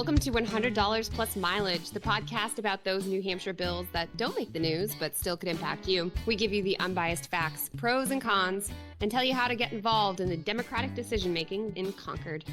Welcome to $100 Plus Mileage, the podcast about those New Hampshire bills that don't make the news but still could impact you. We give you the unbiased facts, pros and cons, and tell you how to get involved in the democratic decision-making in Concord.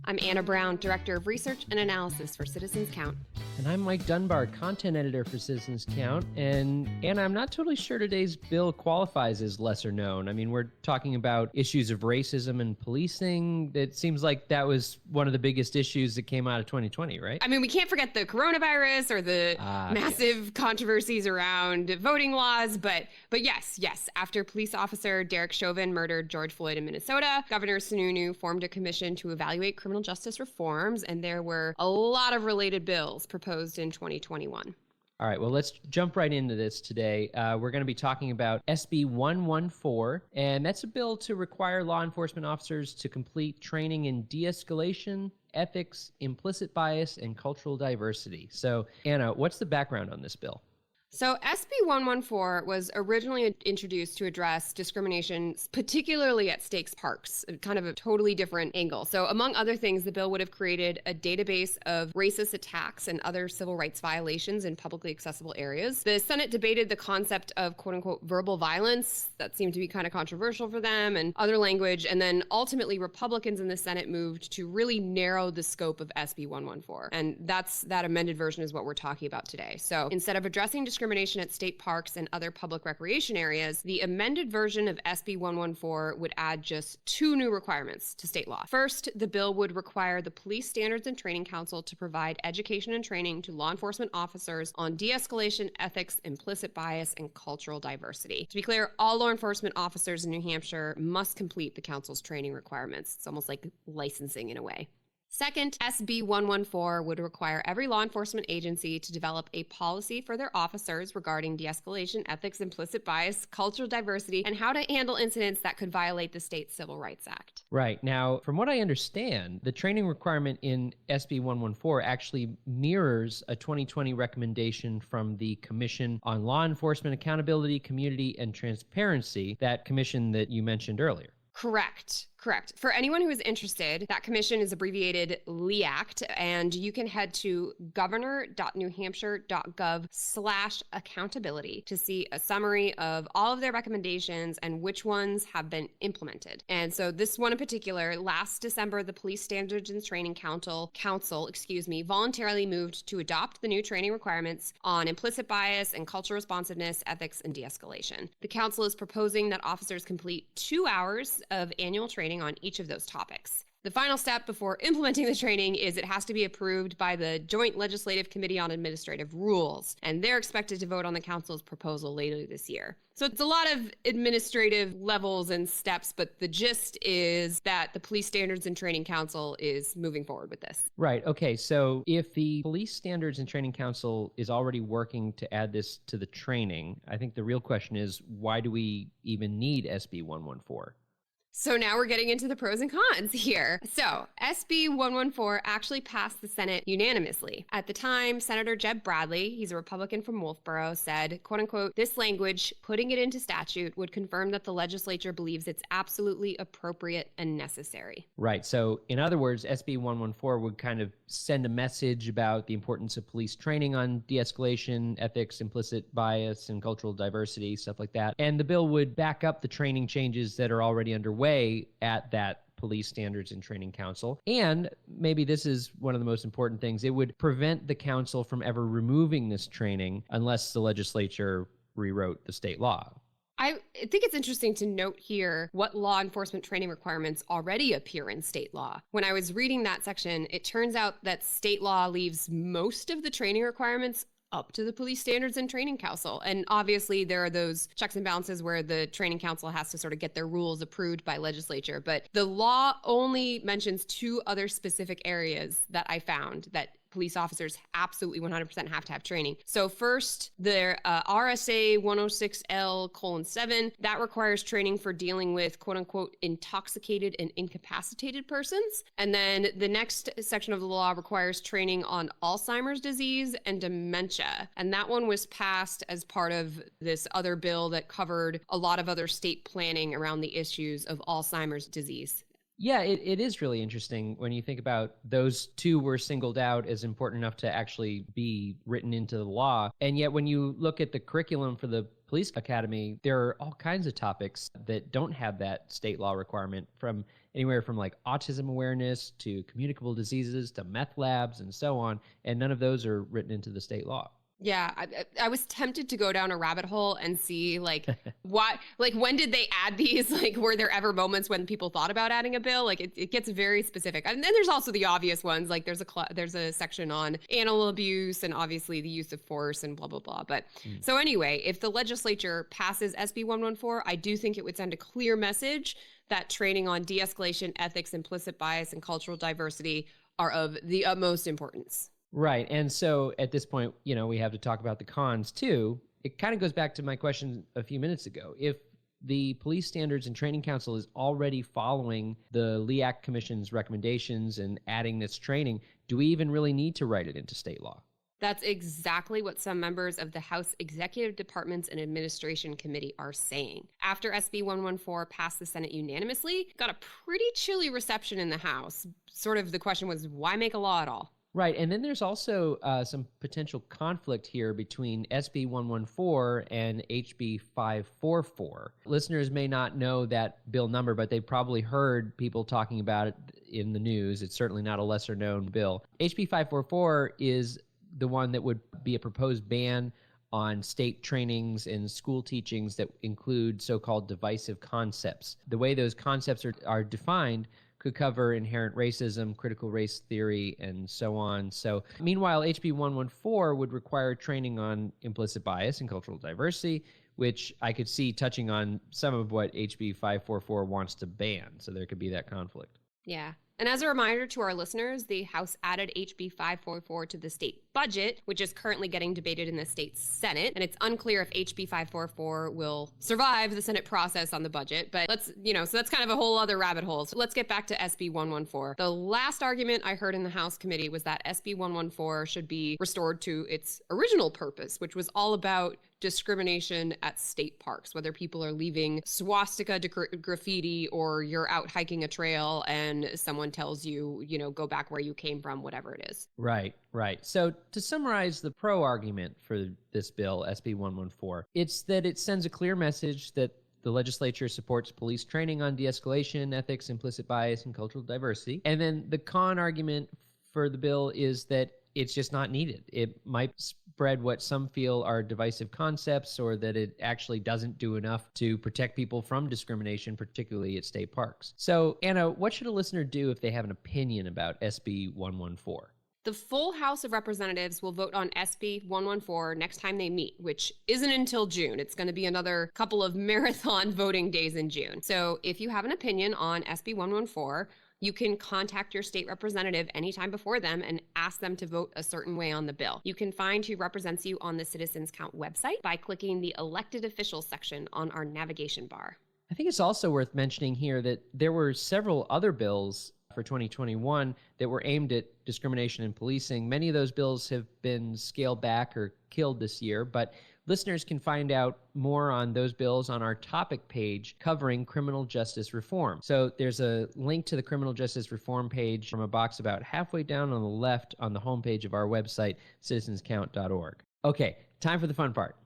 I'm Anna Brown, Director of Research and Analysis for Citizens Count. And I'm Mike Dunbar, Content Editor for Citizens Count. And Anna, I'm not totally sure today's bill qualifies as lesser known. I mean, we're talking about issues of racism and policing. It seems like that was one of the biggest issues that came out of 2020, right? I mean, we can't forget the coronavirus or the massive controversies around voting laws. But yes, after police officer Derek Chauvin murdered George Floyd in Minnesota, Governor Sununu formed a commission to evaluate criminal justice reforms, and there were a lot of related bills proposed in 2021. All right, well, let's jump right into this today. We're going to be talking about SB 114, and that's a bill to require law enforcement officers to complete training in de-escalation, ethics, implicit bias, and cultural diversity. So, Anna, what's the background on this bill? So SB 114 was originally introduced to address discrimination, particularly at state parks, kind of a totally different angle. So among other things, the bill would have created a database of racist attacks and other civil rights violations in publicly accessible areas. The Senate debated the concept of quote unquote verbal violence. That seemed to be kind of controversial for them, and other language. And then ultimately Republicans in the Senate moved to really narrow the scope of SB 114. And that amended version is what we're talking about today. So instead of addressing discrimination at state parks and other public recreation areas, the amended version of SB 114 would add just two new requirements to state law. First, the bill would require the Police Standards and Training Council to provide education and training to law enforcement officers on de-escalation, ethics, implicit bias, and cultural diversity. To be clear, all law enforcement officers in New Hampshire must complete the council's training requirements. It's almost like licensing in a way. Second, SB 114 would require every law enforcement agency to develop a policy for their officers regarding de-escalation, ethics, implicit bias, cultural diversity, and how to handle incidents that could violate the state's Civil Rights Act. Right. Now, from what I understand, the training requirement in SB 114 actually mirrors a 2020 recommendation from the Commission on Law Enforcement Accountability, Community, and Transparency, that commission that you mentioned earlier. Correct. For anyone who is interested, that commission is abbreviated LEACT, and you can head to governor.newhampshire.gov/accountability to see a summary of all of their recommendations and which ones have been implemented. And so this one in particular, last December, the Police Standards and Training Council voluntarily moved to adopt the new training requirements on implicit bias and cultural responsiveness, ethics, and de-escalation. The council is proposing that officers complete 2 hours of annual training on each of those topics. The final step before implementing the training is it has to be approved by the Joint Legislative Committee on Administrative Rules, and they're expected to vote on the council's proposal later this year. So it's a lot of administrative levels and steps, but the gist is that the Police Standards and Training Council is moving forward with this. Right. Okay. So if the Police Standards and Training Council is already working to add this to the training, I think the real question is, why do we even need SB 114? So now we're getting into the pros and cons here. So SB 114 actually passed the Senate unanimously. At the time, Senator Jeb Bradley, he's a Republican from Wolfboro, said, quote unquote, this language, putting it into statute, would confirm that the legislature believes it's absolutely appropriate and necessary. Right. So in other words, SB 114 would kind of send a message about the importance of police training on de-escalation, ethics, implicit bias, and cultural diversity, stuff like that. And the bill would back up the training changes that are already underway at that Police Standards and Training Council. And maybe this is one of the most important things. It would prevent the council from ever removing this training unless the legislature rewrote the state law. I think it's interesting to note here what law enforcement training requirements already appear in state law. When I was reading that section, it turns out that state law leaves most of the training requirements up to the Police Standards and Training Council. And obviously there are those checks and balances where the Training Council has to sort of get their rules approved by legislature. But the law only mentions two other specific areas that I found that police officers absolutely 100% have to have training. So first, the RSA 106L:7, that requires training for dealing with quote unquote intoxicated and incapacitated persons. And then the next section of the law requires training on Alzheimer's disease and dementia. And that one was passed as part of this other bill that covered a lot of other state planning around the issues of Alzheimer's disease. Yeah, it is really interesting when you think about those two were singled out as important enough to actually be written into the law. And yet, when you look at the curriculum for the police academy, there are all kinds of topics that don't have that state law requirement, from anywhere from like autism awareness to communicable diseases to meth labs and so on. And none of those are written into the state law. Yeah, I was tempted to go down a rabbit hole and see like what, like when did they add these? Like, were there ever moments when people thought about adding a bill? Like, it gets very specific. And then there's also the obvious ones. Like, there's a section on animal abuse and obviously the use of force and blah blah blah. But so anyway, if the legislature passes SB 114, I do think it would send a clear message that training on de-escalation, ethics, implicit bias, and cultural diversity are of the utmost importance. Right. And so at this point, we have to talk about the cons too. It kind of goes back to my question a few minutes ago. If the Police Standards and Training Council is already following the LEAC Commission's recommendations and adding this training, do we even really need to write it into state law? That's exactly what some members of the House Executive Departments and Administration Committee are saying. After SB 114 passed the Senate unanimously, it got a pretty chilly reception in the House. Sort of the question was, why make a law at all? Right. And then there's also some potential conflict here between SB 114 and HB 544. Listeners may not know that bill number, but they've probably heard people talking about it in the news. It's certainly not a lesser known bill. HB 544 is the one that would be a proposed ban on state trainings and school teachings that include so-called divisive concepts. The way those concepts are defined could cover inherent racism, critical race theory, and so on. So, meanwhile, HB 114 would require training on implicit bias and cultural diversity, which I could see touching on some of what HB 544 wants to ban. So there could be that conflict. Yeah. And as a reminder to our listeners, the House added HB 544 to the state budget, which is currently getting debated in the state Senate. And it's unclear if HB 544 will survive the Senate process on the budget. But so that's kind of a whole other rabbit hole. So let's get back to SB 114. The last argument I heard in the House committee was that SB 114 should be restored to its original purpose, which was all about discrimination at state parks, whether people are leaving swastika graffiti or you're out hiking a trail and someone tells you, go back where you came from, whatever it is. Right. So to summarize the pro argument for this bill, SB 114, it's that it sends a clear message that the legislature supports police training on de-escalation, ethics, implicit bias, and cultural diversity. And then the con argument for the bill is that it's just not needed. It might spread what some feel are divisive concepts, or that it actually doesn't do enough to protect people from discrimination, particularly at state parks. So, Anna, what should a listener do if they have an opinion about SB 114? The full House of Representatives will vote on SB 114 next time they meet, which isn't until June. It's going to be another couple of marathon voting days in June. So if you have an opinion on SB 114, you can contact your state representative anytime before them and ask them to vote a certain way on the bill. You can find who represents you on the Citizens Count website by clicking the Elected Officials section on our navigation bar. I think it's also worth mentioning here that there were several other bills for 2021 that were aimed at discrimination in policing. Many of those bills have been scaled back or killed this year, but listeners can find out more on those bills on our topic page covering criminal justice reform. So there's a link to the criminal justice reform page from a box about halfway down on the left on the homepage of our website, citizenscount.org. Okay, time for the fun part.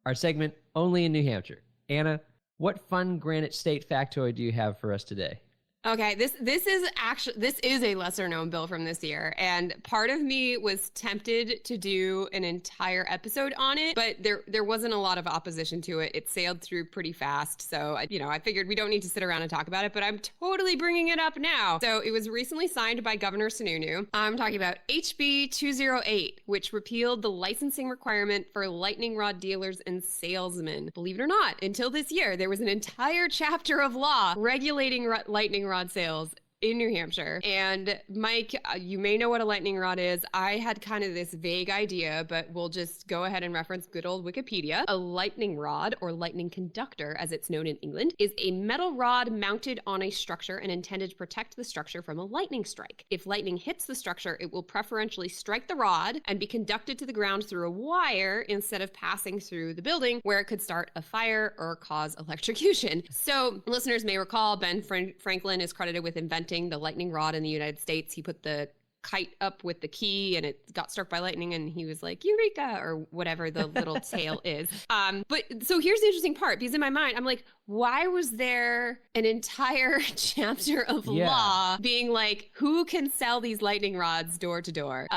Our segment, Only in New Hampshire. Anna, what fun Granite State factoid do you have for us today? Okay, this is a lesser known bill from this year, and part of me was tempted to do an entire episode on it, but there wasn't a lot of opposition to it. It sailed through pretty fast, so I figured we don't need to sit around and talk about it, but I'm totally bringing it up now. So it was recently signed by Governor Sununu. I'm talking about HB 208, which repealed the licensing requirement for lightning rod dealers and salesmen. Believe it or not, until this year, there was an entire chapter of law regulating lightning rod sales in New Hampshire. And Mike, you may know what a lightning rod is. I had kind of this vague idea, but we'll just go ahead and reference good old Wikipedia. A lightning rod, or lightning conductor, as it's known in England, is a metal rod mounted on a structure and intended to protect the structure from a lightning strike. If lightning hits the structure, it will preferentially strike the rod and be conducted to the ground through a wire instead of passing through the building, where it could start a fire or cause electrocution. So listeners may recall Ben Franklin is credited with inventing the lightning rod in the United States. He put the kite up with the key and it got struck by lightning and he was like, Eureka, or whatever the little tale is. But so here's the interesting part, because in my mind, I'm like, why was there an entire chapter of law being like, who can sell these lightning rods door to door?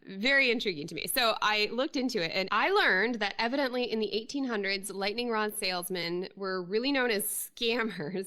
Very intriguing to me. So I looked into it and I learned that evidently in the 1800s, lightning rod salesmen were really known as scammers.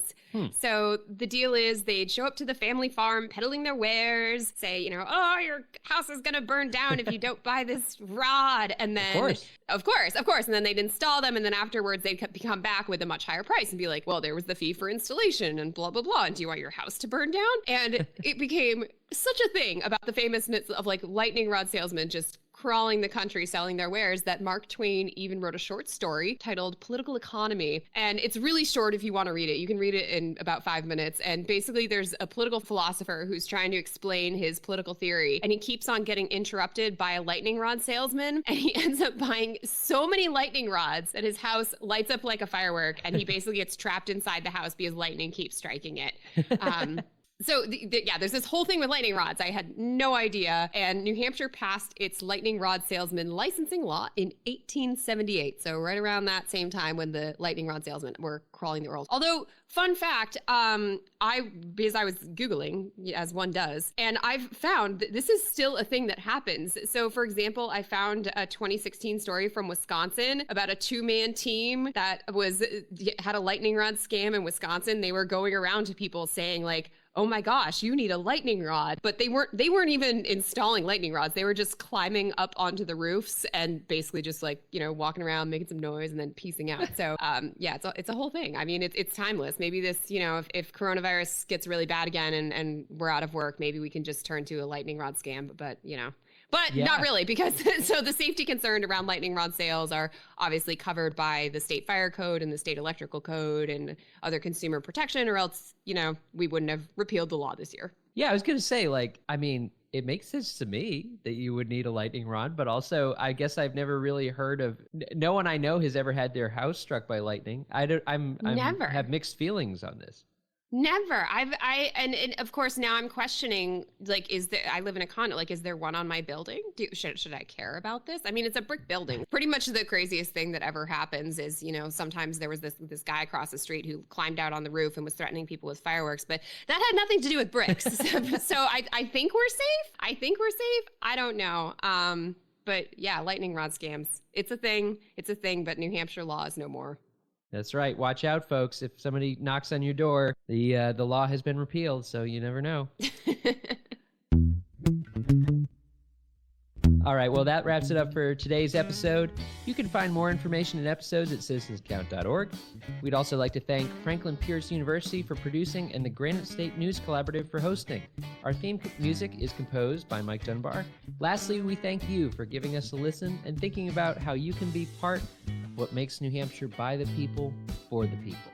So the deal is they'd show up to the family farm peddling their wares, say, you know, oh, your house is going to burn down if you don't buy this rod. And then, of course. And then they'd install them. And then afterwards, they'd come back with a much higher price and be like, well, there was the fee for installation and blah, blah, blah. And do you want your house to burn down? And it became such a thing about the famousness of like lightning rod salesmen just crawling the country selling their wares that Mark Twain even wrote a short story titled Political Economy. And it's really short if you want to read it. You can read it in about 5 minutes. And basically there's a political philosopher who's trying to explain his political theory. And he keeps on getting interrupted by a lightning rod salesman. And he ends up buying so many lightning rods that his house lights up like a firework. And he basically gets trapped inside the house because lightning keeps striking it. So there's this whole thing with lightning rods. I had no idea. And New Hampshire passed its lightning rod salesman licensing law in 1878. So right around that same time when the lightning rod salesmen were crawling the world. Although, fun fact, because I was Googling, as one does, and I've found that this is still a thing that happens. So for example, I found a 2016 story from Wisconsin about a 2-man team that had a lightning rod scam in Wisconsin. They were going around to people saying like, oh my gosh, you need a lightning rod. But they weren't even installing lightning rods. They were just climbing up onto the roofs and basically just like, you know, walking around, making some noise and then piecing out. So it's a whole thing. I mean, it's timeless. Maybe this, you know, if coronavirus gets really bad again and we're out of work, maybe we can just turn to a lightning rod scam, but you know. But not really, because so the safety concerns around lightning rod sales are obviously covered by the state fire code and the state electrical code and other consumer protection, or else, you know, we wouldn't have repealed the law this year. Yeah, I was going to say, like, I mean, it makes sense to me that you would need a lightning rod, but also I guess I've never really heard of, no one I know has ever had their house struck by lightning. I Never have mixed feelings on this. Never. And of course now I'm questioning, like, I live in a condo, like, is there one on my building? Should I care about this? I mean, it's a brick building. Pretty much the craziest thing that ever happens is, you know, sometimes there was this guy across the street who climbed out on the roof and was threatening people with fireworks, but that had nothing to do with bricks. So I think we're safe. I don't know. But yeah, lightning rod scams. It's a thing, but New Hampshire law is no more. That's right. Watch out, folks. If somebody knocks on your door, the law has been repealed, so you never know. All right, well, that wraps it up for today's episode. You can find more information and episodes at citizenscount.org. We'd also like to thank Franklin Pierce University for producing and the Granite State News Collaborative for hosting. Our theme music is composed by Mike Dunbar. Lastly, we thank you for giving us a listen and thinking about how you can be part of what makes New Hampshire by the people, for the people.